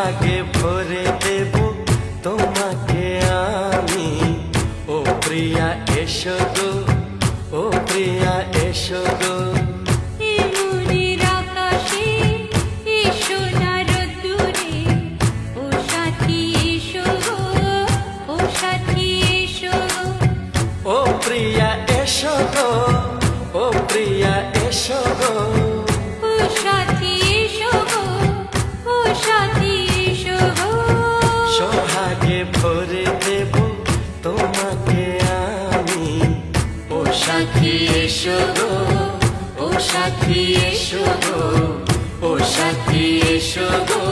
সোহাগে ভরে দেব তোমাকে আমি। ও প্রিয়া এসো গো, ও প্রিয়া এসো গো। মনের আকাশে এসো না রোদ্দুরে, ও সাথী এসো গো, ও সাথী এসো গো। ও প্রিয়া এসো গো, ও প্রিয়া এসো গো। ও সাথী এসো গো, ও সাথী এসো গো। সোহাগে ভরে দেব তোমাকে আমি। ও সাথী এসো গো, ও সাথী এসো গো, ও সাথী এসো গো।